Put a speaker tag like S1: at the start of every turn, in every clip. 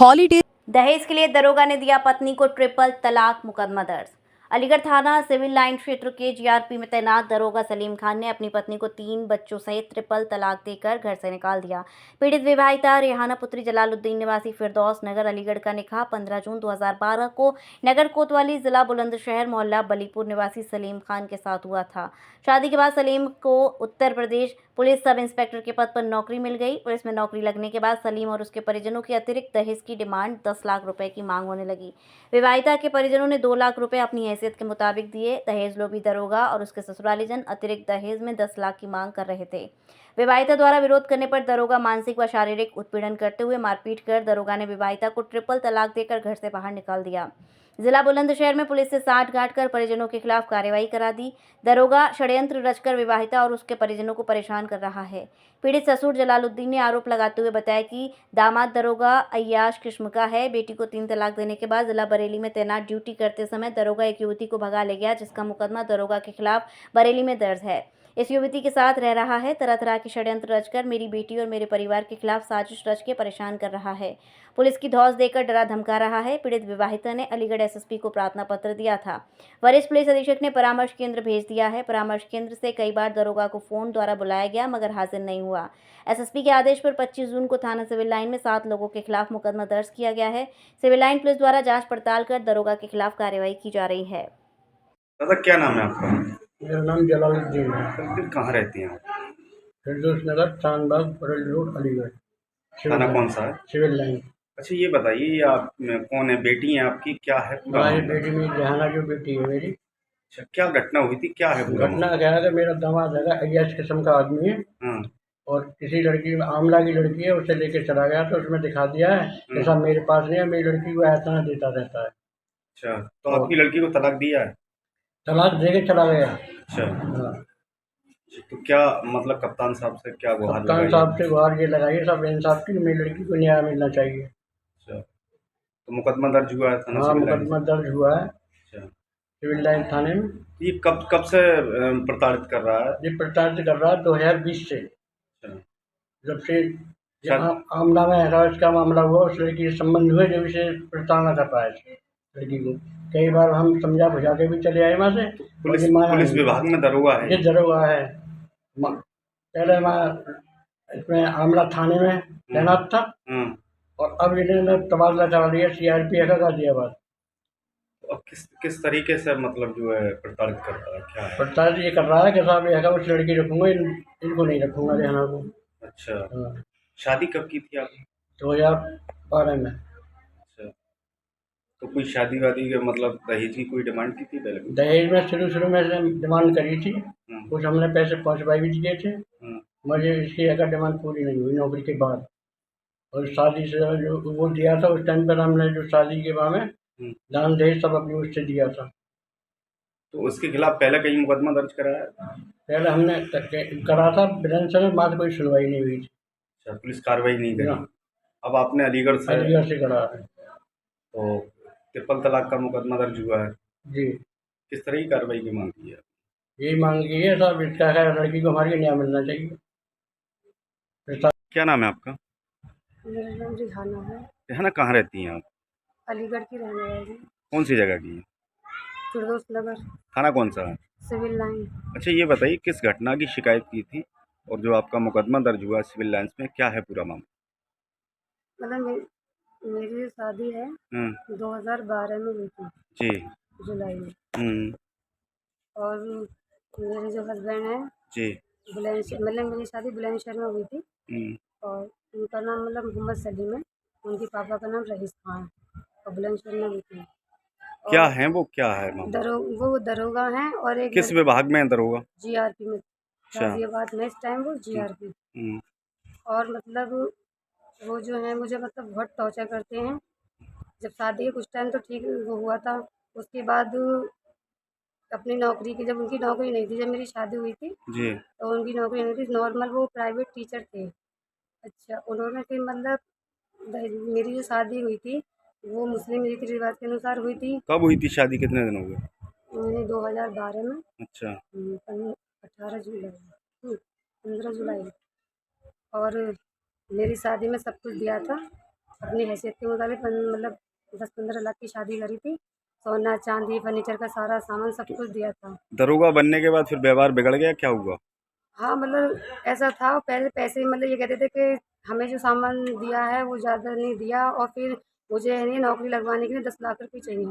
S1: Holiday.
S2: दहेज के लिए दरोगा ने दिया पत्नी को ट्रिपल तलाक, मुकदमा दर्ज। अलीगढ़ थाना सिविल लाइन क्षेत्र के जीआरपी में तैनात दरोगा सलीम खान ने अपनी पत्नी को 3 बच्चों सहित ट्रिपल तलाक देकर घर से निकाल दिया। पीड़ित विवाहिता रेहाना पुत्री जलालुद्दीन निवासी फिरदौस नगर अलीगढ़ का निकाह 15 जून 2012 को नगर कोतवाली जिला बुलंदशहर मोहल्ला बलीपुर निवासी सलीम खान के साथ हुआ था। शादी के बाद सलीम को Uttar Pradesh police sub inspector के पद पर नौकरी मिल गई। पुलिस में नौकरी लगने के बाद सलीम और उसके परिजनों की अतिरिक्त दहेज की डिमांड 10 लाख रुपए की मांग होने लगी। विवाहिता के परिजनों ने 2 लाख रुपए अपनी हैसियत के मुताबिक दिए। दहेज लोभी दरोगा और उसके ससुरालीजन अतिरिक्त दहेज में 10 लाख की मांग कर रहे थे। विवाहिता द्वारा विरोध करने पर दरोगा मानसिक व शारीरिक उत्पीड़न करते हुए मारपीट कर दरोगा ने विवाहिता को ट्रिपल तलाक देकर घर से बाहर निकाल दिया। जिला बुलंदशहर में पुलिस से साठ-गांठ कर परिजनों के खिलाफ कार्रवाई करा दी। दरोगा षड्यंत्र रचकर विवाहिता और उसके परिजनों को परेशान कर रहा है। पीड़ित ससुर जलालुद्दीन ने आरोप लगाते हुए बताया कि दामाद दरोगा अय्याश किस्म का है। बेटी को 3 तलाक देने के बाद जिला बरेली में तैनात ड्यूटी करते समय दरोगा एक युवती को भगा ले गया, जिसका मुकदमा दरोगा के खिलाफ बरेली में दर्ज है। इस युवती के साथ रह रहा है। तरह तरह के षड्यंत्र रचकर मेरी बेटी और मेरे परिवार के खिलाफ साजिश रच के परेशान कर रहा है। पुलिस की धौंस देकर डरा धमका रहा है। पीड़ित विवाहिता ने अलीगढ़ एसएसपी को प्रार्थना पत्र दिया था। वरिष्ठ पुलिस अधीक्षक ने परामर्श केंद्र भेज दिया है। परामर्श केंद्र से कई बार दरोगा को फोन द्वारा बुलाया गया, मगर हाजिर नहीं हुआ। एसएसपी के आदेश पर 25 जून को थाना सिविल लाइन में 7 लोगों के खिलाफ मुकदमा दर्ज किया गया है। सिविल लाइन पुलिस द्वारा जांच पड़ताल कर दरोगा के खिलाफ कार्रवाई की जा रही है।
S3: दादा क्या नाम है आपका?
S4: मेरा नाम जलालुद्दीन है।
S3: फिर कहाँ रहती हैं आप?
S4: फिरदौस नगर, चांदबाग, बरेली रोड, अलीगढ़।
S3: थाना कौन सा है?
S4: Civil line.
S3: अच्छा ये बताइए, ये आप कौन है? बेटी है आपकी? क्या है पूरा
S4: हमारी
S3: मामला?
S4: बेटी मेरी रेहाना जो बेटी है मेरी।
S3: अच्छा क्या घटना हुई थी, क्या है पूरा
S4: घटना
S3: मामला?
S4: क्या है कि मेरा दामाद है अय्याश किस्म का आदमी है
S3: हाँ।
S4: और किसी लड़की आमला की लड़की है, उसे लेके चला गया तो उसमें दिखा दिया है कि साहब मेरे पास नहीं है, मेरी लड़की को ऐसा देता रहता है।
S3: अच्छा तो आपकी लड़की को तलाक दिया है?
S4: तलाक दे के चला गया।
S3: अच्छा
S4: हाँ।
S3: तो क्या मतलब कप्तान साहब से क्या गुहार
S4: कप्तान
S3: लगाई?
S4: साहब से गुहार ये लगाइए साहब इंसाफ की, मेरी लड़की को न्याय मिलना चाहिए।
S3: अच्छा तो मुकदमा दर्ज हुआ है थाना
S4: हाँ,
S3: सिविल लाइन
S4: मुकदमा
S3: से?
S4: दर्ज हुआ है
S3: अच्छा
S4: सिविल लाइन थाने में।
S3: ये कब कब से प्रताड़ित कर रहा है?
S4: ये प्रताड़ित कर रहा है 2020 से,
S3: अच्छा
S4: जब से
S3: शायद
S4: आमला में हैरास का मामला हुआ उस लड़की से संबंध हुए, जब इसे प्रताड़ना कर रहा है इस लड़की को। कई बार हम समझा बुझा के भी चले आए वहाँ से।
S3: पुलिस
S4: और ये माना
S3: पुलिस
S4: नहीं।
S3: विभाग में दरोगा है?
S4: ये दरोगा है। पहले मैं इसमें आमला थाने में तैनात था
S3: हाँ।
S4: और अब इन्होंने तबादला करा लिया, सीआरपीएफ का कर दिया बात।
S3: अब किस तरीके से मतलब जो है प्रताड़ित करता है, क्या है?
S4: प्रताड़ित ये कर रहा है कि साहब ये उस लड़की रखूंगा, इनको नहीं रखूंगा रेहाना को।
S3: अच्छा
S4: हाँ,
S3: शादी कब की थी आपने?
S4: 2012 में।
S3: अच्छा तो कोई शादी वादी के मतलब दहेज की कोई डिमांड की थी पहले?
S4: दहेज में शुरू में से डिमांड करी थी,
S3: हाँ,
S4: कुछ हमने पैसे पहुँचवाई भी दिए थे।
S3: हाँ,
S4: मुझे इसकी अगर डिमांड पूरी नहीं हुई नौकरी के बाद, और शादी से जो वो दिया था उस टाइम पर हमने जो शादी के बाद में
S3: हम्म।
S4: दान दहेज सब अपनी उससे दिया था।
S3: तो उसके खिलाफ पहले कहीं मुकदमा दर्ज कराया?
S4: पहले हमने करा था विधानसभा में, बाद कोई सुनवाई नहीं हुई थी
S3: अच्छा पुलिस कार्रवाई नहीं
S4: ना।
S3: करी। अब आपने अलीगढ़ से
S4: अलीगढ़ से करा है।
S3: तो ट्रिपल तलाक का मुकदमा दर्ज हुआ है,
S4: जी,
S3: किस तरह की कार्रवाई की मांग की है?
S4: यही मांग की है साहब, इसका है लड़की को हमारी न्याय मिलना चाहिए।
S3: क्या नाम है आपका?
S5: मेरा नाम रिहाना है।
S3: है ना, कहाँ रहती हैं आप?
S5: अलीगढ़ की रहने वाली।
S3: कौन सी जगह की है?
S5: फिरदौस नगर,
S3: थाना कौन सा है?
S5: Civil line.
S3: अच्छा ये बताइए किस घटना की शिकायत की थी और जो आपका मुकदमा दर्ज हुआ सिविल लाइंस में, क्या है पूरा मामला?
S5: मतलब मेरी शादी है
S3: हम्म।
S5: 2012 में हुई थी,
S3: जी।
S5: जुलाई में।
S3: हम्म।
S5: और मेरे जो हस्बैंड हैं
S3: जी।
S5: बुलंदशहर, मतलब मेरी शादी बुलंदशहर में हुई थी।
S3: हम्म।
S5: और उनका नाम मतलब मोहम्मद सलीम है, उनके पापा का नाम रईस खान है और बुलंदशहर में हुई थी।
S3: क्या
S5: और
S3: है वो, क्या है मामला?
S5: वो दरोगा हैं और एक
S3: किस विभाग में है दरोगा?
S5: जीआरपी में,
S3: अच्छा।
S5: गाजियाबाद में इस टाइम वो जीआरपी।
S3: हम्म।
S5: और मतलब वो जो है मुझे मतलब बहुत टॉर्चर करते हैं। जब शादी के कुछ टाइम तो ठीक वो हुआ था, उसके बाद अपनी नौकरी की, जब उनकी नौकरी नहीं थी, जब मेरी शादी हुई थी
S3: जी।
S5: तो उनकी नौकरी नहीं थी, नॉर्मल वो प्राइवेट टीचर थे। अच्छा, उन्होंने फिर मतलब मेरी जो शादी हुई थी वो मुस्लिम रीति रिवाज के अनुसार हुई थी।
S3: कब हुई थी शादी, कितने दिन हो गए?
S5: मैंने 2012 में
S3: अच्छा।
S5: 18 जुलाई 15 जुलाई। और मेरी शादी में सब कुछ दिया था, अपनी हैसियत के मुताबिक मतलब 10-15 लाख की शादी करी थी। सोना चांदी फर्नीचर का सारा सामान सब कुछ दिया था।
S3: दरोगा बनने के बाद फिर व्यवहार बिगड़ गया, क्या हुआ?
S5: हाँ, मतलब ऐसा था पहले पैसे मतलब ये कहते थे कि हमें जो सामान दिया है वो ज़्यादा नहीं दिया और फिर मुझे है नहीं नौकरी लगवाने के लिए 10 लाख रुपए चाहिए।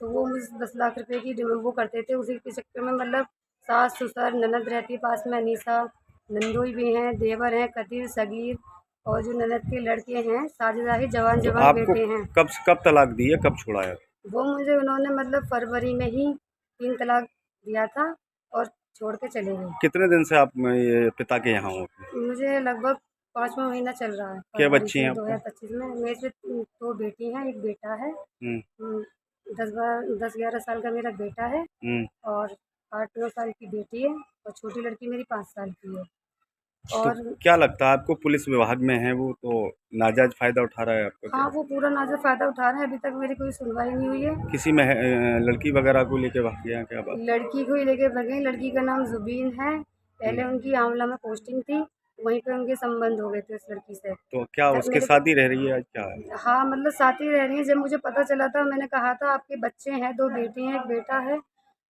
S5: तो वो मुझे 10 लाख रुपए की वो करते थे, उसी के चक्कर में मतलब सास-ससुर, ननद रहती है पास में अनीसा, नंदोई भी हैं, देवर हैं, कतीर, सगीर और जो ननद के लड़के हैं, साझेदारी
S3: तो
S5: जवान-जवान
S3: आपको
S5: बेटे हैं।
S3: कब तलाक दी है, कब छुड़ाया?
S5: वो मुझे उन्होंने मतलब फरवरी में ही 3 तलाक दिया था और छोड़ के चले गए।
S3: कितने दिन से आप ये पिता के यहाँ हो?
S5: मुझे लगभग 5वां महीना चल रहा है,
S3: क्या
S5: फरवरी
S3: बच्ची
S5: से
S3: हैं आपको?
S5: 2025 में। मेरे से 2 बेटी हैं, 1 बेटा है।
S3: हम्म
S5: 10-11 साल का मेरा बेटा है
S3: हम्म।
S5: और 8-9 साल की बेटी है और छोटी लड़की मेरी 5 साल की है।
S3: तो
S5: और
S3: क्या लगता है आपको, पुलिस विभाग में है वो तो नाजायज फायदा उठा रहा है आपका?
S5: हाँ, वो पूरा नाज़ा फ़ायदा उठा रहे हैं, अभी तक मेरी कोई सुनवाई नहीं हुई है।
S3: किसी में लड़की वगैरह को लेके भाग गया, क्या बात?
S5: लड़की को ही लेके भगे, लड़की का नाम ज़ुबीन है। पहले उनकी आंवला में पोस्टिंग थी, वहीं पे उनके संबंध हो गए थे उस लड़की से।
S3: तो क्या
S5: जब
S3: उसके
S5: मेरे
S3: साथ ही रह रही है, क्या है?
S5: हाँ, मतलब साथ ही रह रही हैं। जब मुझे पता चला था मैंने कहा था आपके बच्चे हैं, 2 बेटी हैं, 1 बेटा है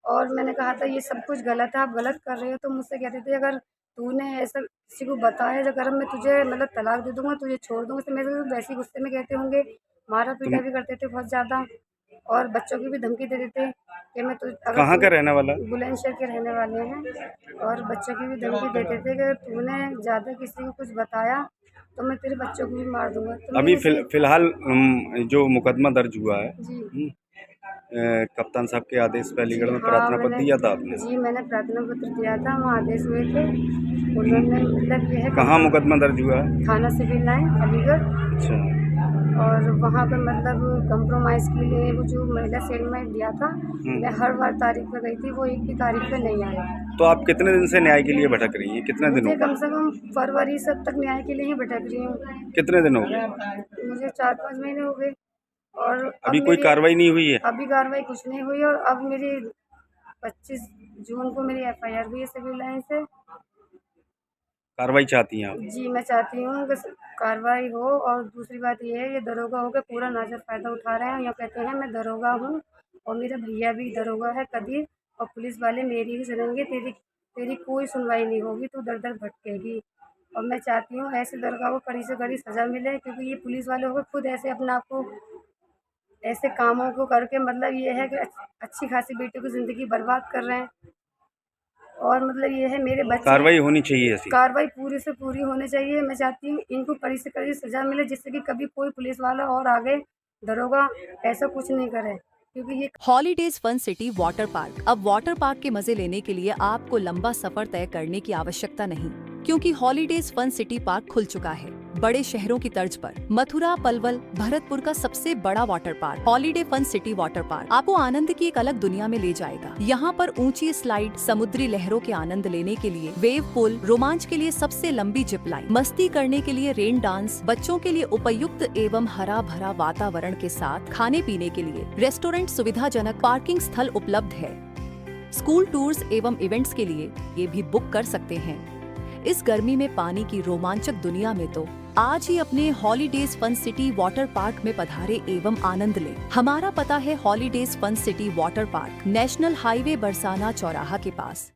S5: और मैंने कहा था ये सब कुछ गलत है, आप गलत कर रहे हो। तो मुझसे कहते थे अगर तूने ऐसा किसी को बताया अगर मैं तुझे मतलब तलाक दे दूँगा, तुझे छोड़ दूँगा। तो मेरे को वैसे ही गुस्से में कहते होंगे, मारा-पीटा
S3: तुम
S5: भी करते थे बहुत ज़्यादा और बच्चों की भी धमकी दे देते कि मैं तुझ अगर
S3: कहाँ का
S5: तू
S3: रहने वाला?
S5: बुलंदशहर के रहने वाले हैं और बच्चों की भी धमकी देते थे कि अगर तूने ज़्यादा किसी को कुछ बताया तो मैं तेरे बच्चों को भी मार दूँगा। तो
S3: अभी
S5: मेरी
S3: फिलहाल जो मुकदमा दर्ज हुआ है,
S5: जी।
S3: कप्तान साहब के आदेश पे अलीगढ़ में
S5: हाँ,
S3: प्रार्थना पत्र दिया था आपने?
S5: जी, मैंने प्रार्थना पत्र दिया था, वहाँ आदेश हुए थे। उन्होंने मतलब ये है कि
S3: कहाँ मुकदमा दर्ज हुआ है?
S5: थाना सिविल लाइन अलीगढ़
S3: अच्छा।
S5: और वहाँ पे मतलब कंप्रोमाइज़ के लिए वो जो महिला सेल में दिया था, मैं हर बार तारीख पे गई थी, वो एक भी तारीख पे नहीं आया।
S3: तो आप कितने दिन से न्याय के लिए भटक रही हैं, कितने दिन हो
S5: मुझे
S3: गए?
S5: कम से कम फरवरी से अब तक न्याय के लिए ही भटक रही हूँ।
S3: कितने दिन हो गए?
S5: मुझे 4-5 महीने हो गए और अब
S3: अभी कोई
S5: मेरी
S3: कार्रवाई नहीं हुई है?
S5: अभी कार्रवाई कुछ नहीं हुई और अब मेरी 25 जून को मेरी एफआईआर हुई है सिविल लाइन से।
S3: कार्रवाई चाहती हैं आप?
S5: जी, मैं चाहती हूँ कि कार्रवाई हो और दूसरी बात ये है, ये दरोगा हो के पूरा नाजायज़ फ़ायदा उठा रहे हैं। ये कहते हैं मैं दरोगा हूँ और मेरा भैया भी दरोगा है कदीर और पुलिस वाले मेरी ही सुनेंगे, तेरी तेरी कोई सुनवाई नहीं होगी, तू दर-दर भटकेगी। और मैं चाहती हूँ ऐसे दरोगा को कड़ी से कड़ी सज़ा मिले क्योंकि ये पुलिस वाले हो के खुद ऐसे अपने आप को ऐसे कामों को करके मतलब ये है कि अच्छी खासी बेटियों की ज़िंदगी बर्बाद कर रहे हैं। और मतलब ये है मेरे बच्चे
S3: कार्रवाई होनी चाहिए ऐसी?
S5: कार्रवाई पूरी से पूरी होनी चाहिए। मैं चाहती हूँ इनको कड़ी से कड़ी सज़ा मिले जिससे कि कभी कोई पुलिस वाला और आगे दरोगा ऐसा कुछ नहीं करे क्योंकि ये
S1: holidays fun city water park. अब वाटर पार्क के मजे लेने के लिए आपको लंबा सफर तय करने की आवश्यकता नहीं, क्योंकि हॉलीडेज फन सिटी पार्क खुल चुका है। बड़े शहरों की तर्ज पर मथुरा, पलवल, भरतपुर का सबसे बड़ा water park holiday fun city water park आपको आनंद की एक अलग दुनिया में ले जाएगा। यहाँ पर ऊंची स्लाइड, समुद्री लहरों के आनंद लेने के लिए वेव पूल, रोमांच के लिए सबसे लंबी जिप लाइन, मस्ती करने के लिए रेन डांस, बच्चों के लिए उपयुक्त एवं हरा भरा वातावरण के साथ खाने पीने के लिए रेस्टोरेंट, सुविधाजनक पार्किंग स्थल उपलब्ध है। स्कूल टूर्स एवं इवेंट्स के लिए ये भी बुक कर सकते हैं। इस गर्मी में पानी की रोमांचक दुनिया में तो आज ही अपने holidays fun city water park में पधारे एवं आनंद लें। हमारा पता है holidays fun city water park, national highway Barsana चौराहा के पास।